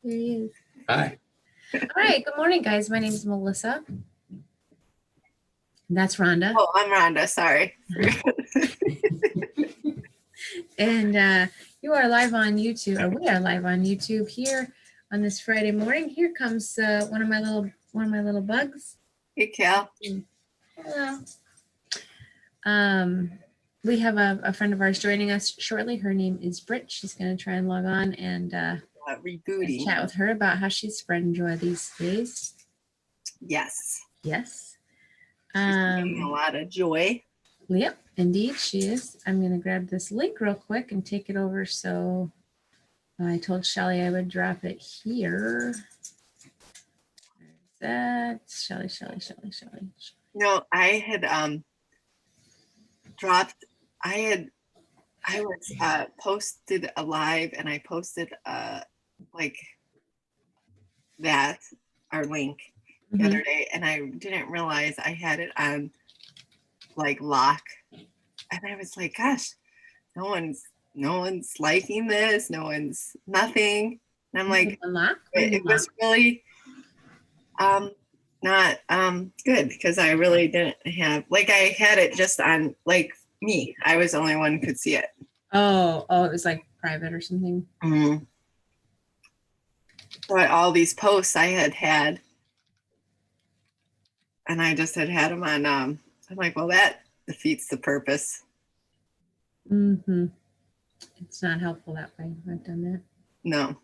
There he is. Hi. All right. Good morning, guys. My name is Melissa. And that's Rhonda. Oh, I'm Rhonda. Sorry. And you are live on YouTube, or we are live on YouTube here on this Friday morning. Here comes one of my little bugs. Hey, Cal. Hello. We have a friend of ours joining us shortly. Her name is Britt. She's going to try and log on and Rebooting. chat with her about how she's spreading joy these days. Yes. Yes. She's bringing a lot of joy. Yep, indeed she is. I'm going to grab this link real quick and take it over. So I told Shelly I would drop it here. There's that. Shelly. No, I had dropped. I was posted a live, and I posted like that our link the other day, and I didn't realize I had it on like lock, and I was like, gosh, no one's liking this, nothing, and I'm like, it was really not good, because I really didn't have, like, I had it just on like me. I was the only one who could see it. Oh, it was like private or something. Mm-hmm. But all these posts I had, and I just had them on. I'm like, well, that defeats the purpose. Mm-hmm. It's not helpful that way. I've done that. No.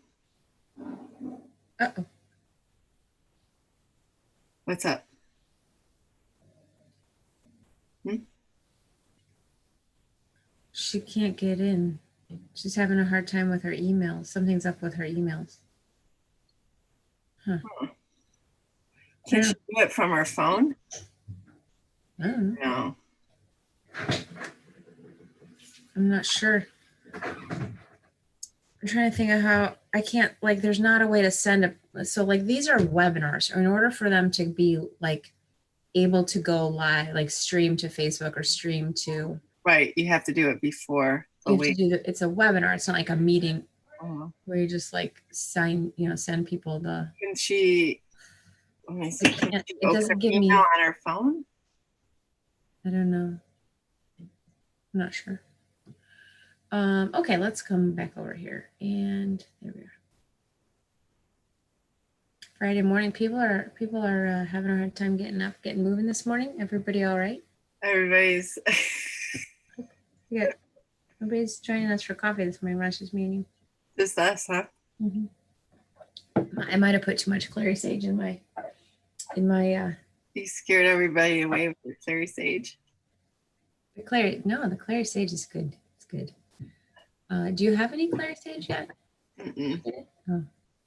Uh-oh. What's up? She can't get in. She's having a hard time with her emails. Something's up with her emails. Huh. Can she do it from her phone? No. I'm not sure. I'm trying to think of how I can't, like, there's not a way to send so like these are webinars. In order for them to be like able to go live, like stream to Facebook or stream to. Right. You have to do it before. It's a webinar. It's not like a meeting where you just like send people the. Can she? Let me see. It doesn't give me on her phone. I don't know. I'm not sure. Okay, let's come back over here, and there we are. Friday morning, people are having a hard time getting up, getting moving this morning. Everybody all right? Everybody's. Yeah, nobody's joining us for coffee this morning. Rush's meeting. Just us, huh? Mm-hmm. I might have put too much clary sage in my. You scared everybody away with the clary sage. The clary sage is good. It's good. Do you have any clary sage yet? Mm-mm. Oh.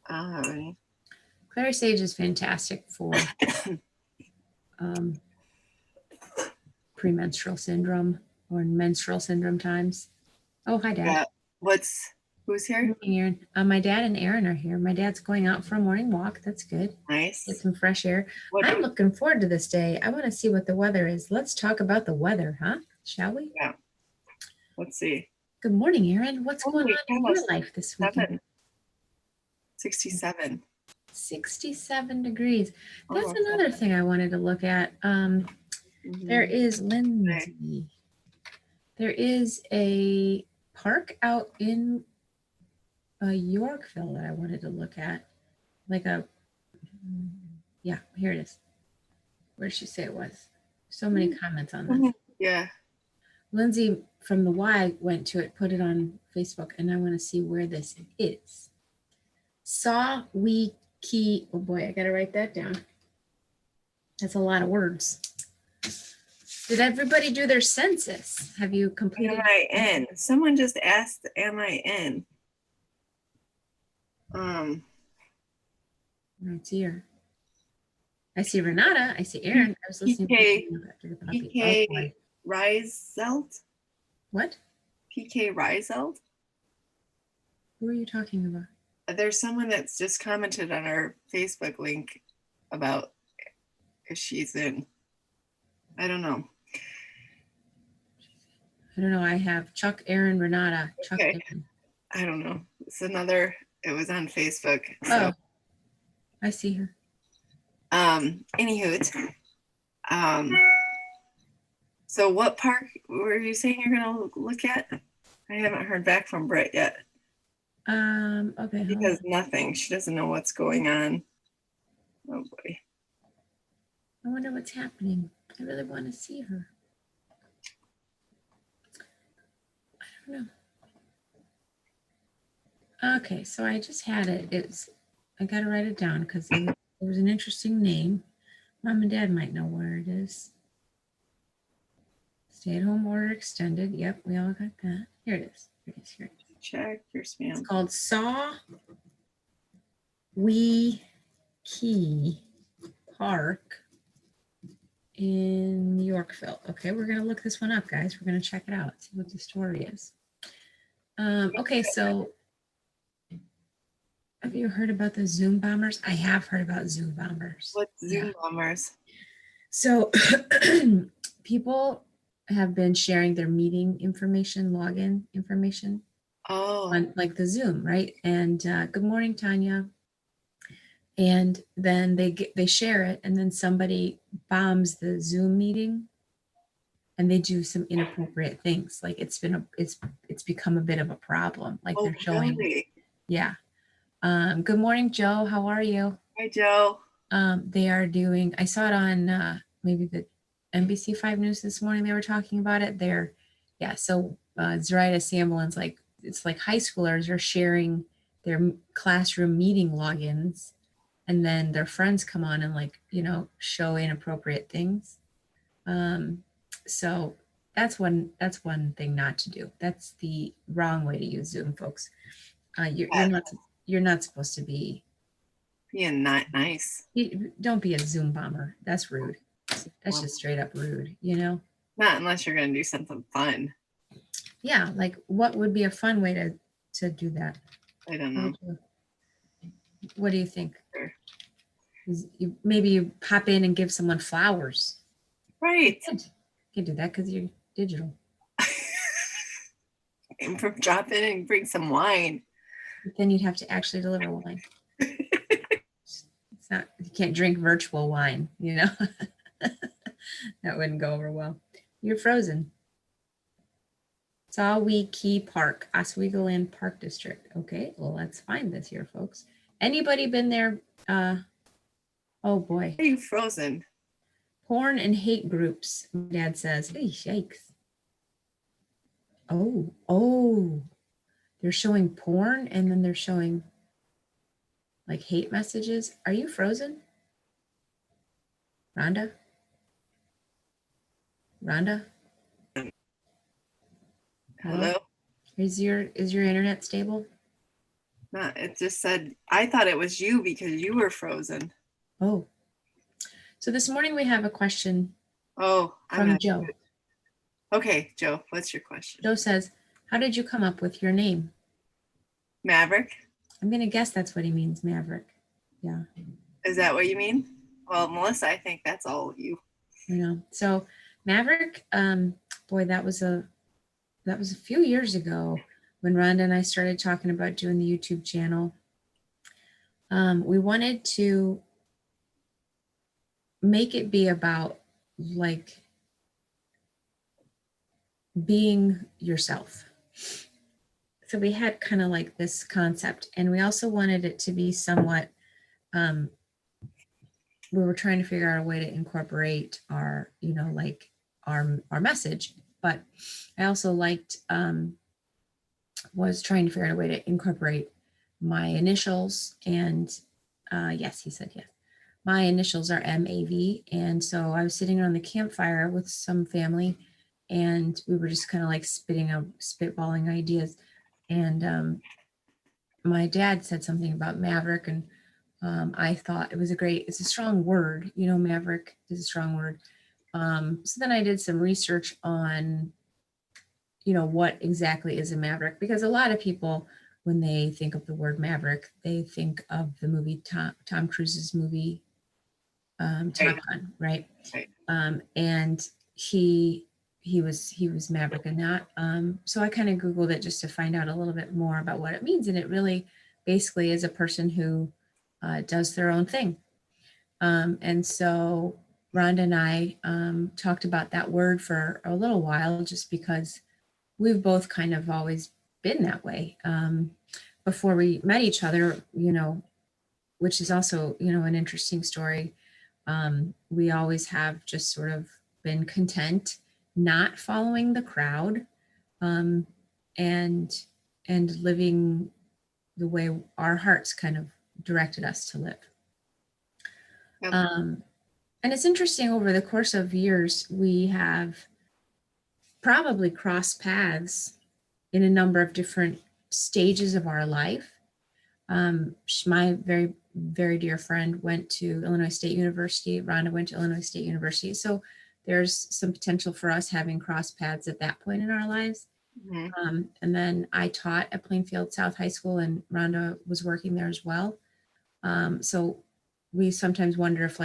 I don't have any. Clary sage is fantastic for premenstrual syndrome or menstrual syndrome times. Oh, hi, Dad. Yeah. Who's here? Aaron. My dad and Aaron are here. My dad's going out for a morning walk. That's good. Nice. Get some fresh air. I'm looking forward to this day. I want to see what the weather is. Let's talk about the weather, huh? Shall we? Yeah. Let's see. Good morning, Aaron. What's going on in your life this weekend? 67. 67 degrees. That's another thing I wanted to look at. There is Lindsay. There is a park out in Yorkville that I wanted to look at. Yeah, here it is. Where did she say it was? So many comments on this. Yeah. Lindsay from the Y went to it, put it on Facebook, and I want to see where this is. Sawiki. Oh boy, I got to write that down. That's a lot of words. Did everybody do their census? Have you completed? Am I in? Someone just asked, am I in? Right here. I see Renata. I see Aaron. I was listening to the puppy. PK Reiselt? What? PK Reiselt? Who are you talking about? There's someone that's just commented on our Facebook link about if she's in. I don't know. I have Chuck, Aaron, Renata. Chuck, okay. I don't know. It's another It was on Facebook. So, I see her. Anywho, so what park were you saying you're gonna look at? I haven't heard back from Britt yet. Okay. She does nothing. She doesn't know what's going on. Oh boy. I wonder what's happening. I really want to see her. I don't know. Okay, so I just had it. I got to write it down because it was an interesting name. Mom and Dad might know where it is. Stay-at-home order extended. Yep, we all got that. Here it is. Here it is. Here it is. Check your spam. It's called Saw Wee Key Park in Yorkville. Okay, we're going to look this one up, guys. We're going to check it out, see what the story is. Okay, so have you heard about the Zoom bombers? I have heard about Zoom bombers. What's Zoom bombers? So people have been sharing their meeting information, login information on like the Zoom, right? And good morning, Tanya. And then they share it, and then somebody bombs the Zoom meeting, and they do some inappropriate things. Like it's become a bit of a problem. Like they're showing, really? Yeah. Good morning, Joe. How are you? Hi, Joe. They are doing. I saw it on maybe the NBC5 News this morning. They were talking about it. So Zoraida Samblin's it's like high schoolers are sharing their classroom meeting logins, and then their friends come on and show inappropriate things. So that's one thing not to do. That's the wrong way to use Zoom, folks. You're not supposed to be being not nice. Don't be a Zoom bomber. That's rude. That's just straight up rude, Not unless you're going to do something fun. Yeah, like what would be a fun way to do that? I don't know. What do you think? Sure. Maybe you pop in and give someone flowers. Right. You can do that because you're digital. And drop in and bring some wine. But then you'd have to actually deliver wine. You can't drink virtual wine, That wouldn't go over well. You're frozen. Sawi Key Park, Oswego Land Park District. Okay, well, let's find this here, folks. Anybody been there? Oh boy. Are you frozen? Porn and hate groups, Dad says. Hey, yikes. Oh, they're showing porn and then they're showing like hate messages. Are you frozen? Rhonda? Hello? Is your internet stable? No, it just said, I thought it was you because you were frozen. Oh. So this morning we have a question from Joe. Okay, Joe, what's your question? Joe says, how did you come up with your name? Maverick? I'm going to guess that's what he means, Maverick. Yeah. Is that what you mean? Well, Melissa, I think that's all of you. So Maverick, boy, that was a few years ago when Rhonda and I started talking about doing the YouTube channel. We wanted to make it be about like being yourself. So we had kind of like this concept, and we also wanted it to be somewhat, we were trying to figure out a way to incorporate our, our message, but I also was trying to figure out a way to incorporate my initials, and yes, he said yes. My initials are MAV, and so I was sitting around the campfire with some family, and we were just kind of like spitballing ideas, and my dad said something about Maverick, and I thought it's a strong word, Maverick is a strong word. So then I did some research on, what exactly is a Maverick, because a lot of people, when they think of the word Maverick, they think of the movie Tom Cruise's movie, Top Gun, right? And he was Maverick in that. So I kind of Googled it just to find out a little bit more about what it means. And it really basically is a person who does their own thing. And so Rhonda and I talked about that word for a little while, just because we've both kind of always been that way. Before we met each other, which is also, an interesting story. We always have just sort of been content, not following the crowd, and living the way our hearts kind of directed us to live. Yep. And it's interesting, over the course of years, we have probably crossed paths in a number of different stages of our life. My very, very dear friend went to Illinois State University. Rhonda went to Illinois State University. So there's some potential for us having crossed paths at that point in our lives. Mm-hmm. And then I taught at Plainfield South High School, and Rhonda was working there as well. So we sometimes wonder if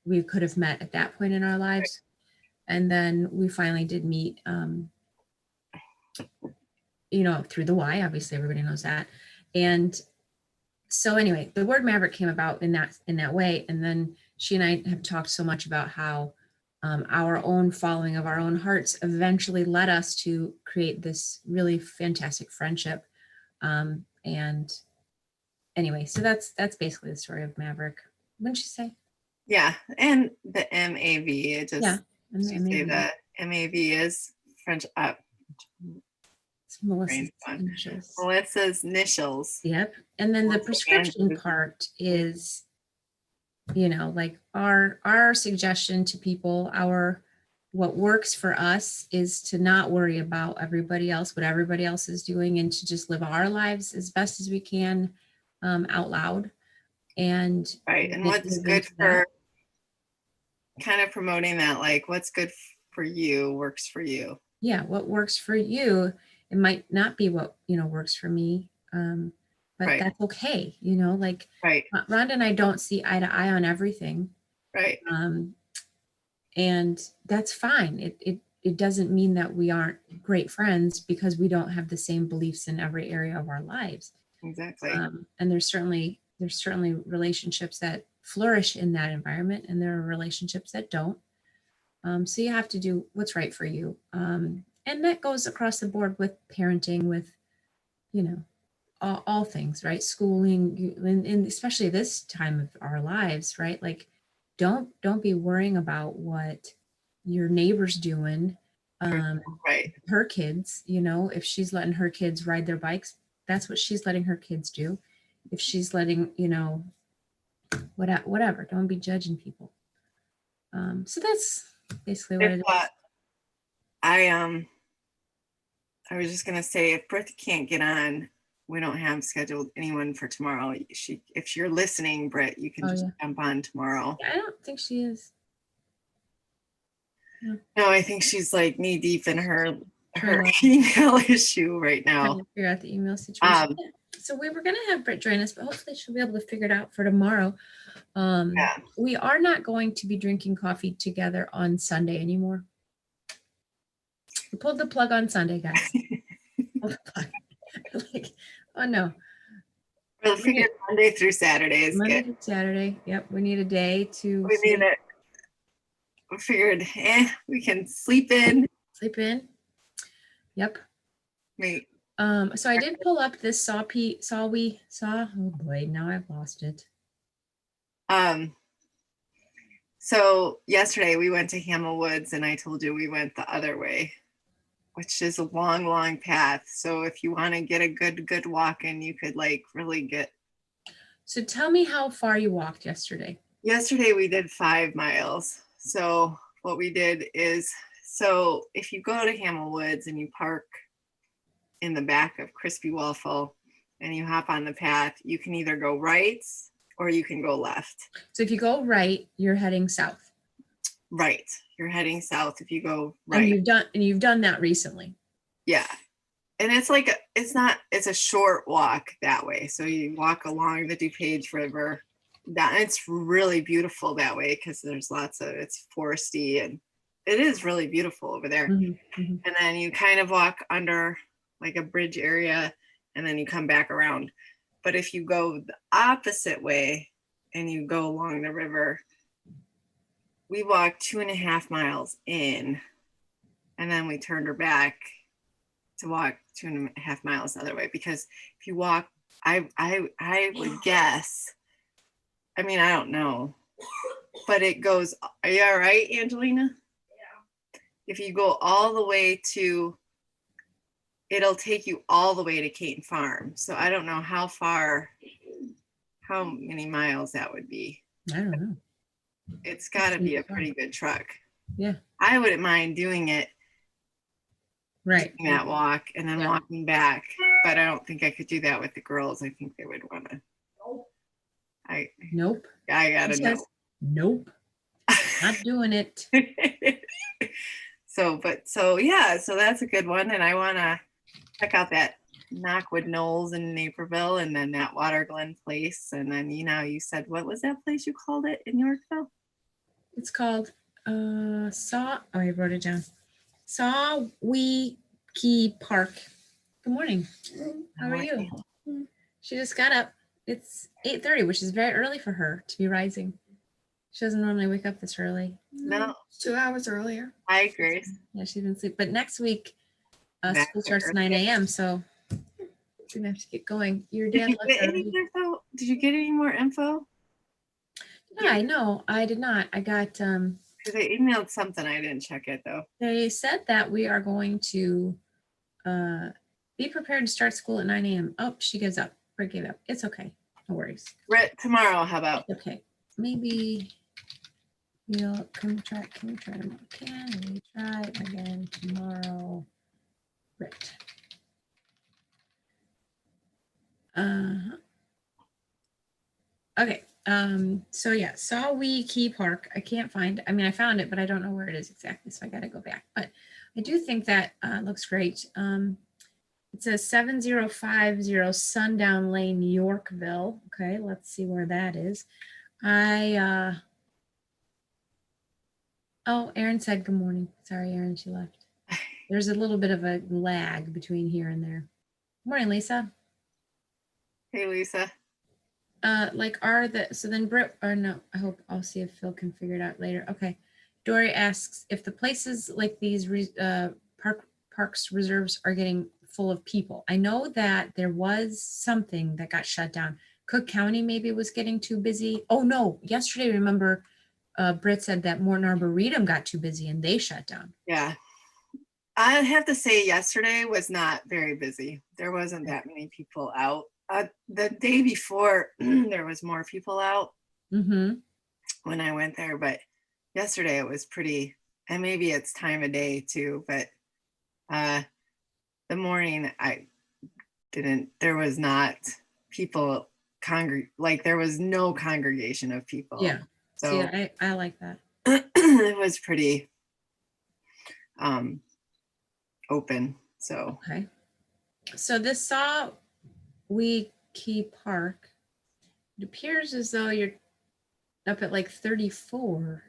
we could have met at that point in our lives. And then we finally did meet, through the Y, obviously everybody knows that. And so anyway, the word Maverick came about in that way. And then she and I have talked so much about how our own following of our own hearts eventually led us to create this really fantastic friendship. And anyway, so that's basically the story of Maverick. Wouldn't you say? Yeah, and the MAV, it just say that MAV is French up. It's Melissa's initials. Melissa's initials. Yep. And then the prescription part is, like our suggestion to people, what works for us is to not worry about everybody else, what everybody else is doing, and to just live our lives as best as we can out loud. And right. And what's good for kind of promoting that, like what's good for you works for you. Yeah. What works for you, it might not be what, works for me. But that's okay. right. Rhonda and I don't see eye to eye on everything. Right. And that's fine. It doesn't mean that we aren't great friends because we don't have the same beliefs in every area of our lives. Exactly. And there's certainly relationships that flourish in that environment, and there are relationships that don't. So you have to do what's right for you. And that goes across the board with parenting, with, all things, right? Schooling, and especially this time of our lives, right? Like, don't be worrying about what your neighbor's doing. Right. Her kids, if she's letting her kids ride their bikes, that's what she's letting her kids do. If she's letting, whatever, don't be judging people. So that's basically what it is. I was just gonna say, if Britt can't get on, we don't have scheduled anyone for tomorrow. If you're listening, Britt, you can just jump on tomorrow. Yeah, I don't think she is. No, I think she's like knee deep in her email issue right now. Trying to figure out the email situation. So we were gonna have Britt join us, but hopefully she'll be able to figure it out for tomorrow. We are not going to be drinking coffee together on Sunday anymore. We pulled the plug on Sunday, guys. Oh no. We'll figure Monday through Saturday is Monday good. through Saturday. Yep. We need a day to. We need it. We figured, we can sleep in. Sleep in. Yep. Wait. So I did pull up this oh boy, now I've lost it. So yesterday we went to Hamel Woods, and I told you we went the other way, which is a long, long path. So if you want to get a good walk in, you could really get. So tell me how far you walked yesterday. Yesterday we did 5 miles. So what we did is, so if you go to Hamel Woods and you park in the back of Crispy Waffle and you hop on the path, you can either go right or you can go left. So if you go right, you're heading south. Right. You're heading south if you go right. And you've done that recently. Yeah. And it's it's a short walk that way. So you walk along the DuPage River. It's really beautiful that way because there's it's foresty, and it is really beautiful over there. Mm-hmm. Mm-hmm. And then you kind of walk under like a bridge area, and then you come back around. But if you go the opposite way and you go along the river, we walked 2.5 miles in, and then we turned her back to walk 2.5 miles the other way. Because if you walk, I would guess, I mean, I don't know, but it goes, are you all right, Angelina? Yeah. If you go all the way to, it'll take you all the way to Caton Farm. So I don't know how many miles that would be. I don't know. It's got to be a pretty good truck. Yeah. I wouldn't mind doing it. Right. Doing that walk and then walking back. But I don't think I could do that with the girls. I think they would want to. Nope. I got to know. Nope. Not doing it. So that's a good one. And I want to check out that Knockwood Knolls in Naperville, and then that Water Glen place. And then, you said, what was that place you called it in Yorkville? It's called I wrote it down. Sawee Key Park. Good morning. How are you? She just got up. It's 8:30, which is very early for her to be rising. She doesn't normally wake up this early. No. 2 hours earlier. Hi, Grace. Yeah, she's been asleep. But next week, school starts at 9 a.m., so she's going to have to get going. Your dad left early. Did you get any more info? Yeah, no, I did not. I got... They emailed something. I didn't check it, though. They said that we are going to be prepared to start school at 9 a.m. Oh, she gives up. Britt gave up. It's okay. No worries. Tomorrow, how about? Okay. Maybe can we try again tomorrow? Britt. Okay. So yeah, Sawee Key Park. I can't find, I found it, but I don't know where it is exactly. So I got to go back, but I do think that looks great. It says 7050 Sundown Lane, Yorkville. Okay. Let's see where that is. Oh, Erin said, good morning. Sorry, Erin, she left. There's a little bit of a lag between here and there. Good morning, Lisa. Hey, Lisa. So then Britt, or no, I'll see if Phil can figure it out later. Okay. Dory asks if the places like these parks reserves are getting full of people. I know that there was something that got shut down. Cook County maybe was getting too busy. Oh no, yesterday, remember, Britt said that Morton Arboretum got too busy and they shut down. Yeah. I have to say yesterday was not very busy. There wasn't that many people out. The day before, there was more people out when I went there, but yesterday it was pretty, and maybe it's time of day too, but the morning there was not people there was no congregation of people. Yeah. So see, I like that. It was pretty open. So okay. So this Sawee Key Park, it appears as though you're up at like 34.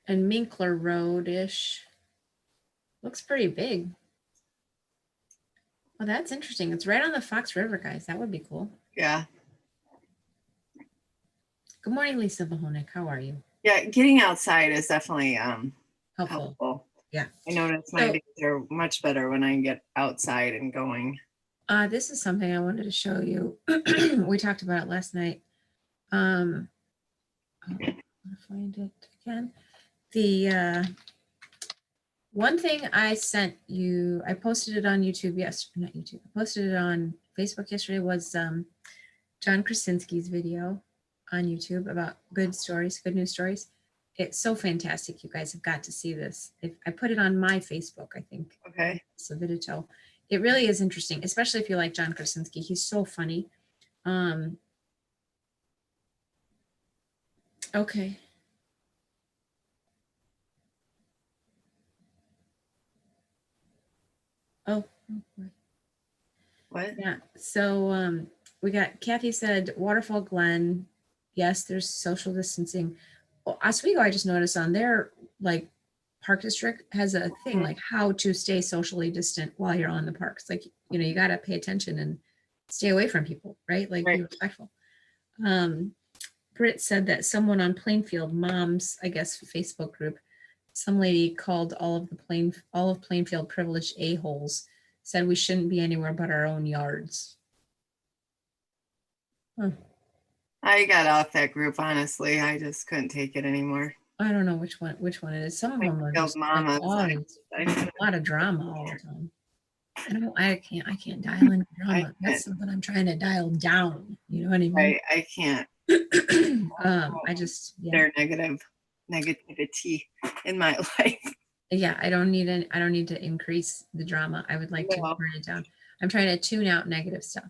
And Minkler Road-ish. Looks pretty big. Well, that's interesting. It's right on the Fox River, guys. That would be cool. Yeah. Good morning, Lisa Vahonik. How are you? Yeah, getting outside is definitely helpful. Yeah. I notice my days are much better when I get outside and going. This is something I wanted to show you. We talked about it last night. I'll find it again. The one thing I sent you, I posted it on YouTube not YouTube. I posted it on Facebook yesterday, was John Krasinski's video on YouTube about good news stories. It's so fantastic. You guys have got to see this. I put it on my Facebook, I think. Okay. So Vidito. It really is interesting, especially if you like John Krasinski. He's so funny. Okay. Oh. What? Yeah. So we got, Kathy said, Waterfall Glen. Yes, there's social distancing. Well, Oswego, I just noticed on their like park district has a thing like how to stay socially distant while you're on the parks. Like, you got to pay attention and stay away from people, right? Like be respectful. Britt said that someone on Plainfield Moms, I guess, Facebook group, some lady called all of Plainfield privileged a-holes, said we shouldn't be anywhere but our own yards. Huh. I got off that group, honestly. I just couldn't take it anymore. I don't know which one it is. Some of them are just like, a lot of drama all the time. I can't dial in drama. That's something I'm trying to dial down. You know what I mean? Right. I can't. I just Their negativity in my life. Yeah, I don't need to increase the drama. I would like to turn it down. I'm trying to tune out negative stuff,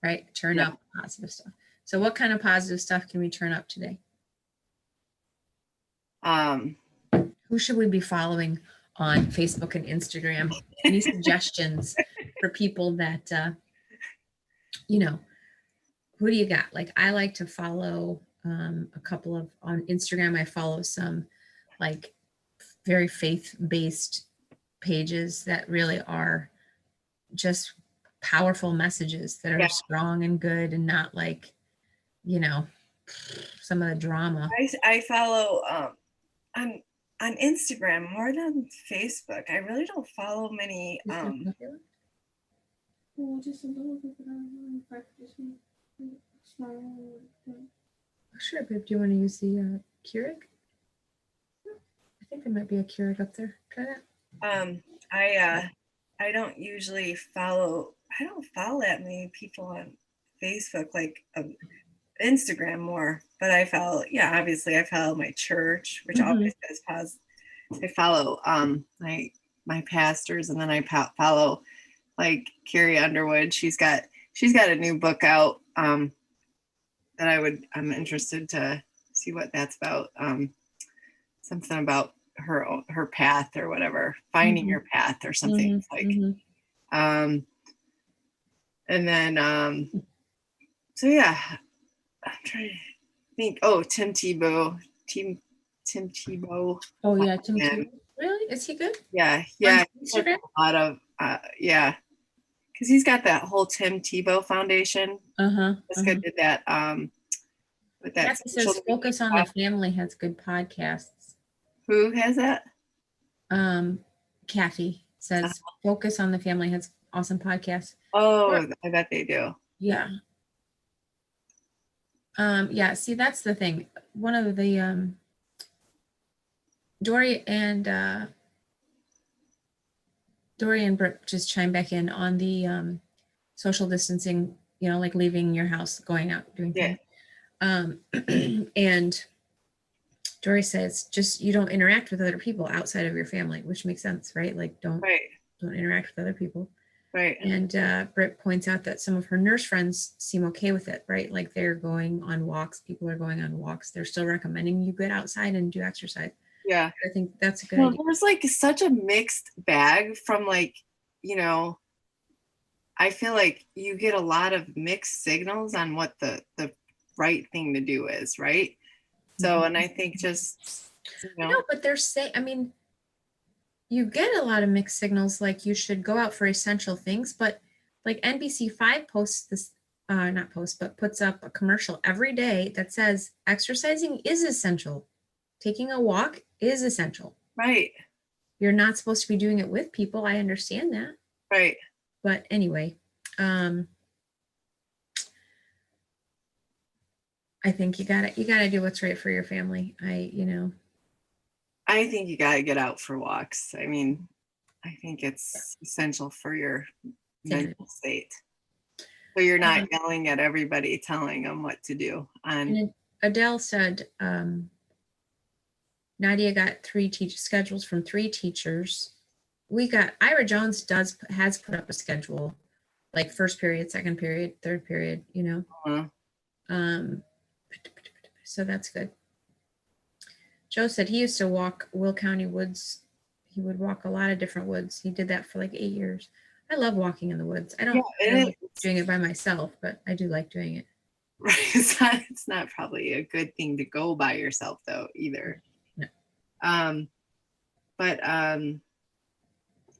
right? Turn up positive stuff. So what kind of positive stuff can we turn up today? Who should we be following on Facebook and Instagram? Any suggestions for people that, who do you got? Like, I like to follow a couple of, on Instagram, I follow some like very faith-based pages that really are just powerful messages that are strong and good and not like, some of the drama. I follow on Instagram more than Facebook. I really don't follow many. Sure, babe. Do you want to use the Keurig? I think there might be a Keurig up there. Try that. I don't usually follow. I don't follow that many people on Facebook, like Instagram more. But I follow. Yeah, obviously I follow my church, which always does positive. I follow my pastors, and then I follow like Carrie Underwood. She's got a new book out that I'm interested to see what that's about. Something about her path or whatever, finding your path or something and then so yeah, I'm trying to think. Tim Tebow. Oh yeah, Tim Tebow. Really? Is he good? Yeah. Instagram? A lot of because he's got that whole Tim Tebow Foundation. Jessica did that. With that. Kathy says Focus on the Family has good podcasts. Who has that? Kathy says Focus on the Family has awesome podcasts. Oh, I bet they do. Yeah. See, that's the thing. One of the Dory and Brooke just chimed back in on the social distancing, like leaving your house, going out, doing things. And Dory says, just you don't interact with other people outside of your family, which makes sense, right? Like don't interact with other people. Right. And Britt points out that some of her nurse friends seem okay with it, right? Like they're going on walks. People are going on walks. They're still recommending you get outside and do exercise. Yeah. I think that's a good idea. There's like such a mixed bag from like, I feel like you get a lot of mixed signals on what the right thing to do is, right? So, and I think just, No, but they're saying, you get a lot of mixed signals, like you should go out for essential things, but like NBC5 posts this, puts up a commercial every day that says exercising is essential. Taking a walk is essential. Right. You're not supposed to be doing it with people. I understand that. Right. But anyway, I think you gotta do what's right for your family. I think you gotta get out for walks. I mean, I think it's essential for your mental state. So you're not yelling at everybody, telling them what to do. And Adele said, Nadia got 3 schedules from 3 teachers. We got Ira Jones has put up a schedule, like first period, second period, third period, so that's good. Joe said he used to walk Will County woods. He would walk a lot of different woods. He did that for like 8 years. I love walking in the woods. I don't like doing it by myself, but I do like doing it. Right. It's not probably a good thing to go by yourself though either. No. but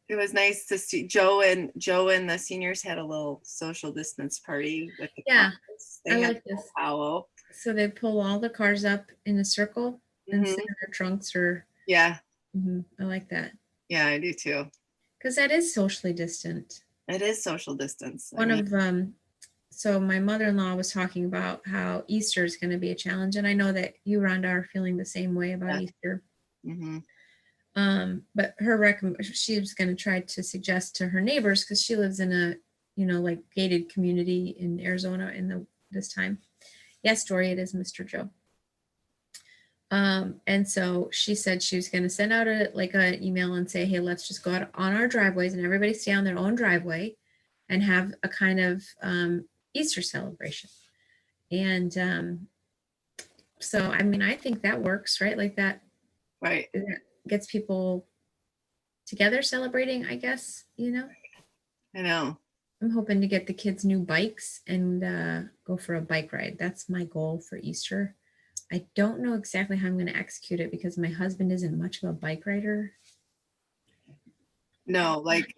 it was nice to see Joe and the seniors had a little social distance party with the cars. They had like this. powwow. So they pull all the cars up in a circle and sit in their trunks or. Yeah. I like that. Yeah, I do too. Because that is socially distant. It is social distance. So my mother-in-law was talking about how Easter is going to be a challenge. And I know that you, Rhonda, are feeling the same way about Easter. But she was going to try to suggest to her neighbors, because she lives in a, like gated community in Arizona this time. Yes, Dory, it is Mr. Joe. And so she said she was going to send out an email and say, hey, let's just go out on our driveways and everybody stay on their own driveway and have a kind of Easter celebration. And so, I mean, I think that works, right? Like that, right? That gets people together celebrating, I guess, I know. I'm hoping to get the kids new bikes and go for a bike ride. That's my goal for Easter. I don't know exactly how I'm going to execute it because my husband isn't much of a bike rider. No, like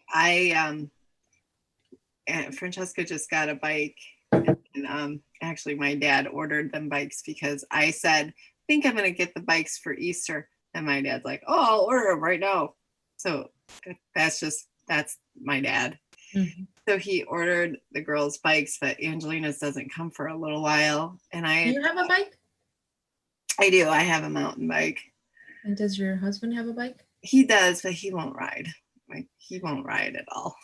Francesca just got a bike, and actually my dad ordered them bikes because I said, I think I'm going to get the bikes for Easter. And my dad's like, oh, I'll order them right now. So that's my dad. So he ordered the girls' bikes, but Angelina's doesn't come for a little while. And You have a bike? I do. I have a mountain bike. And does your husband have a bike? He does, but he won't ride. Like, he won't ride at all.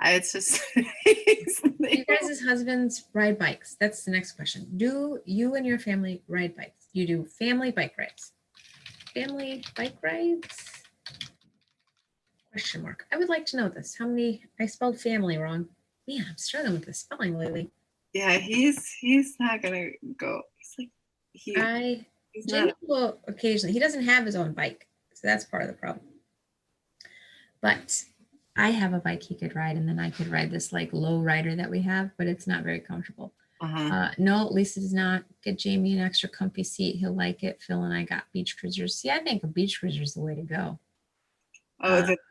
It's just you guys' husbands ride bikes? That's the next question. Do you and your family ride bikes? You do family bike rides? Family bike rides? Question mark. I would like to know this. How many? I spelled family wrong. Man, I'm struggling with the spelling lately. Yeah, he's not gonna go. He's like Jamie will occasionally. He doesn't have his own bike, so that's part of the problem. But I have a bike he could ride, and then I could ride this like low rider that we have, but it's not very comfortable. No, Lisa does not. Get Jamie an extra comfy seat. He'll like it. Phil and I got beach cruisers. See, I think a beach cruiser is the way to go.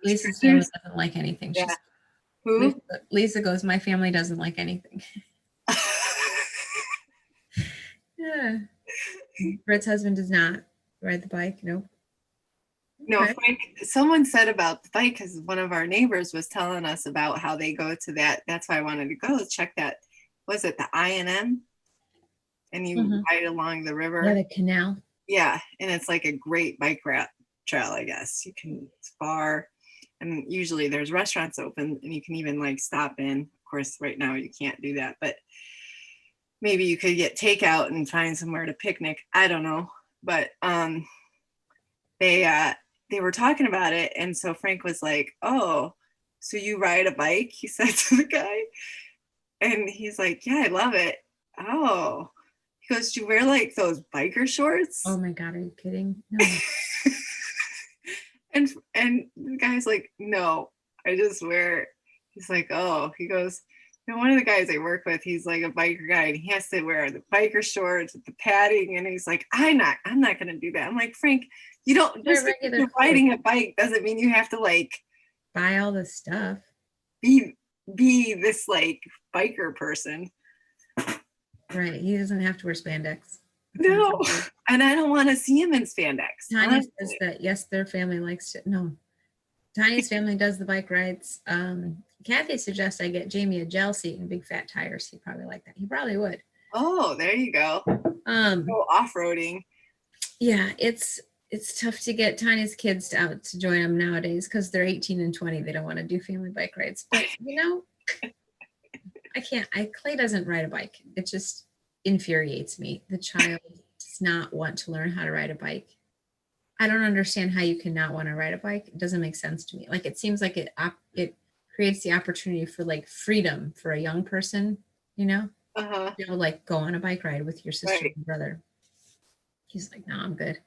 Lisa's family doesn't like anything. Yeah. Who? Lisa goes, my family doesn't like anything. Yeah. Brett's husband does not ride the bike. Nope. No, Frank, someone said about the bike because one of our neighbors was telling us about how they go to that. That's why I wanted to go check that. Was it the I&M? And you ride along the river. Yeah, the canal. Yeah, and it's like a great bike trail, I guess. You can spar, and usually there's restaurants open, and you can even like stop in. Of course, right now you can't do that, but maybe you could get takeout and find somewhere to picnic. I don't know, but they were talking about it, and so Frank was like, "Oh, so you ride a bike?" He said to the guy, and he's like, "Yeah, I love it." Oh, he goes, "Do you wear like those biker shorts?" Oh my God, are you kidding? No. and the guy's like, "No, I just wear." He's like, "Oh," he goes, one of the guys I work with, he's like a biker guy, and he has to wear the biker shorts with the padding, and he's like, I'm not gonna do that. I'm like, Frank, you don't just you're riding a bike doesn't mean you have to like buy all this stuff. Be this like biker person. Right. He doesn't have to wear spandex. No, and I don't want to see him in spandex. Tanya says that yes, their family likes to. No, Tanya's family does the bike rides. Kathy suggests I get Jamie a gel seat and big fat tires. He'd probably like that. He probably would. Oh, there you go. Go off-roading. Yeah, it's tough to get Tanya's kids out to join them nowadays because they're 18 and 20. They don't want to do family bike rides. But I can't. Clay doesn't ride a bike. It just infuriates me. The child does not want to learn how to ride a bike. I don't understand how you cannot want to ride a bike. It doesn't make sense to me. Like it seems like it creates the opportunity for like freedom for a young person, like go on a bike ride with your sister and brother. He's like, no, I'm good.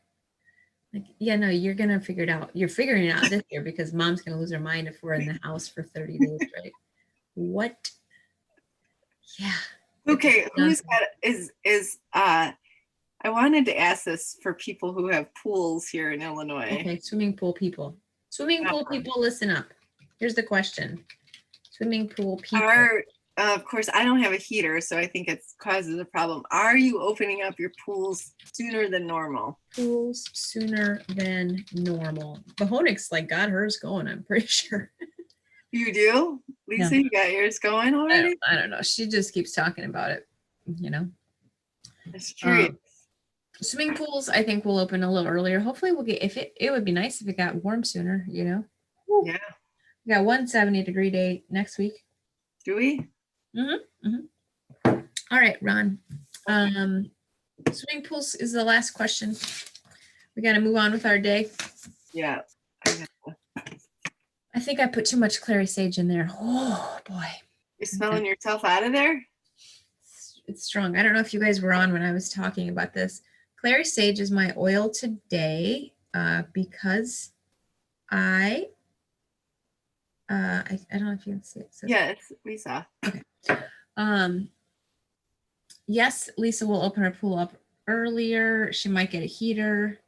Like, yeah, no, you're going to figure it out. You're figuring it out this year because mom's going to lose her mind if we're in the house for 30 days, right? What? Yeah. Okay. Who's got, is I wanted to ask this for people who have pools here in Illinois. Okay, swimming pool people. Swimming pool people, listen up. Here's the question. Swimming pool people. Of course, I don't have a heater, so I think it causes a problem. Are you opening up your pools sooner than normal? Pools sooner than normal. Bohonik's like got hers going, I'm pretty sure. You do? Lisa, you got yours going already? I don't know. She just keeps talking about it, you know. That's curious. Swimming pools, I think, will open a little earlier. Hopefully we'll get, it would be nice if it got warm sooner, you know. Woo. Yeah. We got 170-degree day next week. Do we? All right, Ron. Swimming pools is the last question. We got to move on with our day. Yeah. I think I put too much clary sage in there. Oh boy. You're smelling yourself out of there? It's strong. I don't know if you guys were on when I was talking about this. Clary sage is my oil today because I don't know if you can see it. Yeah, it's Lisa. Okay. Yes, Lisa will open her pool up earlier. She might get a heater.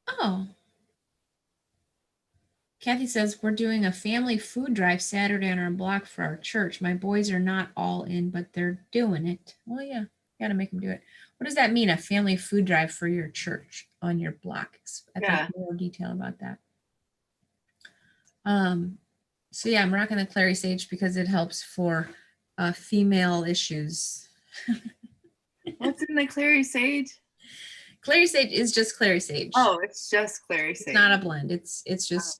Oh. Kathy says, we're doing a family food drive Saturday on our block for our church. My boys are not all in, but they're doing it. Well, yeah, got to make them do it. What does that mean, a family food drive for your church on your block? I'd like more detail about that. So yeah, I'm rocking the clary sage because it helps for female issues. What's in the clary sage? Clary sage is just clary sage. Oh, it's just clary sage. It's not a blend. It's just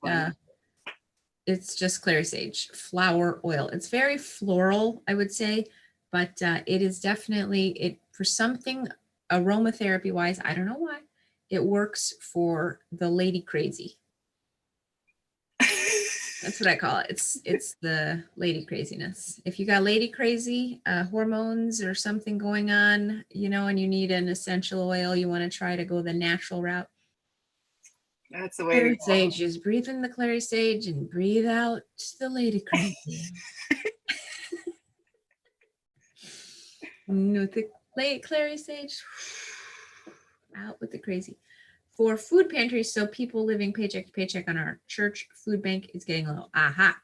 clary sage flower oil. It's very floral, I would say, but it is definitely for something aromatherapy wise. I don't know why it works for the lady crazy. That's what I call it. It's the lady craziness. If you got lady crazy hormones or something going on, you know, and you need an essential oil, you want to try to go the natural route. That's the way to go. Sage, just breathe in the clary sage and breathe out the lady crazy. With the clary sage, out with the crazy. For food pantries, so people living paycheck to paycheck on our church food bank is getting a little, aha,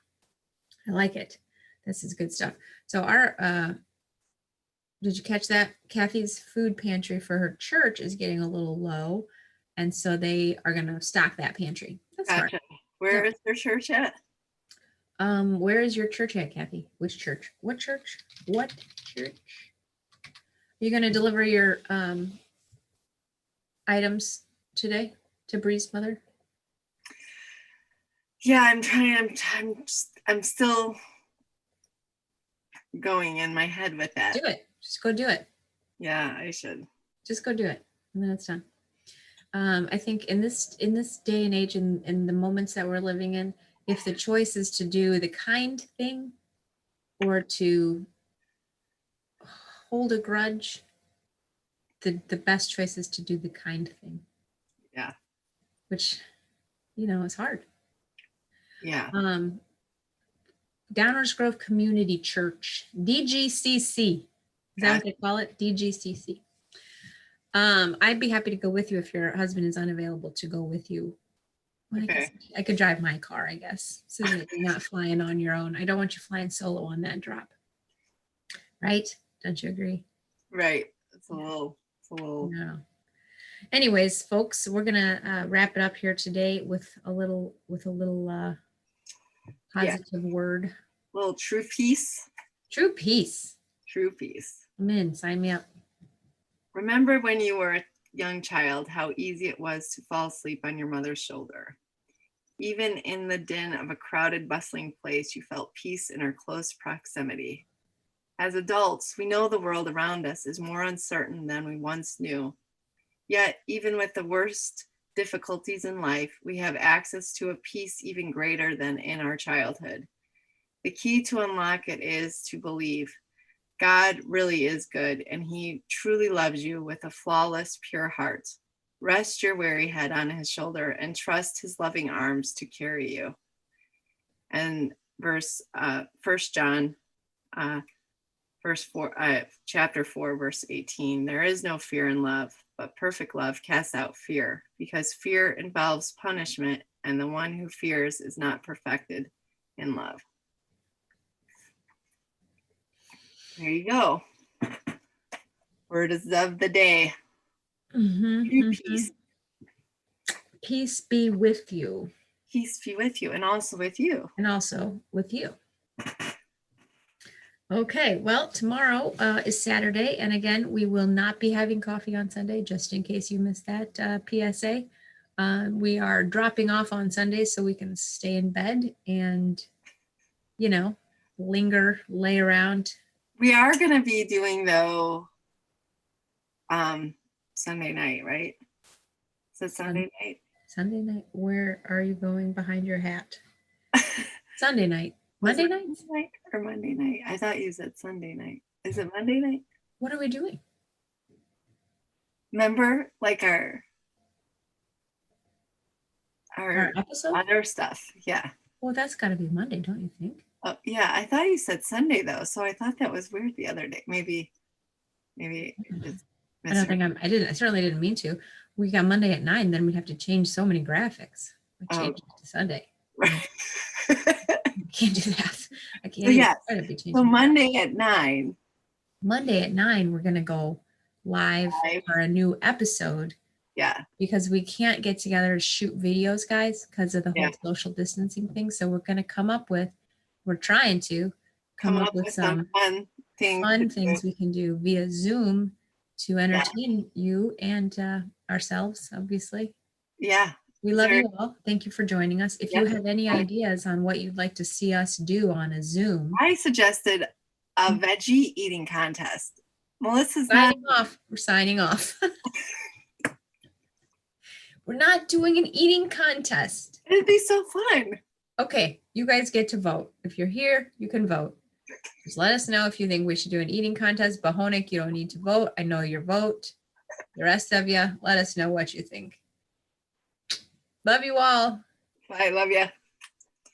I like it. This is good stuff. So our, did you catch that? Kathy's food pantry for her church is getting a little low. And so they are going to stock that pantry. That's gotcha. Smart. Where is their church at? Where is your church at, Kathy? Which church? What church? What church? Are you going to deliver your items today to Bree's mother? Yeah, I'm trying. I'm still going in my head with that. Do it. Just go do it. Yeah, I should. Just go do it, and then it's done. I think in this day and age, in the moments that we're living in, if the choice is to do the kind thing or to hold a grudge, the best choice is to do the kind thing. Yeah. Which, you know, is hard. Yeah. Downers Grove Community Church, DGCC. Is that what they call it? DGCC. I'd be happy to go with you if your husband is unavailable to go with you. Well, okay. I could drive my car, I guess, so that you're not flying on your own. I don't want you flying solo on that drop. Right? Don't you agree? Right. It's a little. No. Anyways, folks, we're gonna wrap it up here today with a little positive word. A little true peace. True peace. True peace. I'm in. Sign me up. Remember when you were a young child, how easy it was to fall asleep on your mother's shoulder. Even in the din of a crowded, bustling place, you felt peace in her close proximity. As adults, we know the world around us is more uncertain than we once knew. Yet, even with the worst difficulties in life, we have access to a peace even greater than in our childhood. The key to unlock it is to believe. God really is good, and he truly loves you with a flawless, pure heart. Rest your weary head on his shoulder and trust his loving arms to carry you. And verse 1 John chapter 4, verse 18. There is no fear in love, but perfect love casts out fear, because fear involves punishment, and the one who fears is not perfected in love. There you go. Word of the day. Peace. Peace be with you. Peace be with you, and also with you. And also with you. Okay, well, tomorrow is Saturday, and again, we will not be having coffee on Sunday, just in case you missed that PSA. We are dropping off on Sundays so we can stay in bed and, you know, linger, lay around. We are going to be doing, though, Sunday night, right? Is it Sunday night? Sunday night? Where are you going behind your hat? Sunday night. Monday night? Or Monday night? I thought you said Sunday night. Is it Monday night? What are we doing? Remember, like our episode? Other stuff. Yeah. Well, that's got to be Monday, don't you think? Oh, yeah. I thought you said Sunday, though. So I thought that was weird the other day. Maybe. I don't think I certainly didn't mean to. We got Monday at 9, then we'd have to change so many graphics. I changed it to Sunday. I can't do that. I can't. So Monday at 9. Monday at 9, we're gonna go live for a new episode. Yeah. Because we can't get together to shoot videos, guys, because of the whole social distancing thing. So we're trying to come up with some fun things we can do via Zoom to entertain you and ourselves, obviously. Yeah. We love you all. Thank you for joining us. If you have any ideas on what you'd like to see us do on a Zoom. I suggested a veggie eating contest. Melissa's signing off. We're signing off. We're not doing an eating contest. It'd be so fun. Okay, you guys get to vote. If you're here, you can vote. Just let us know if you think we should do an eating contest. Bahonik, you don't need to vote. I know your vote. The rest of you, let us know what you think. Love you all. Bye. Love you.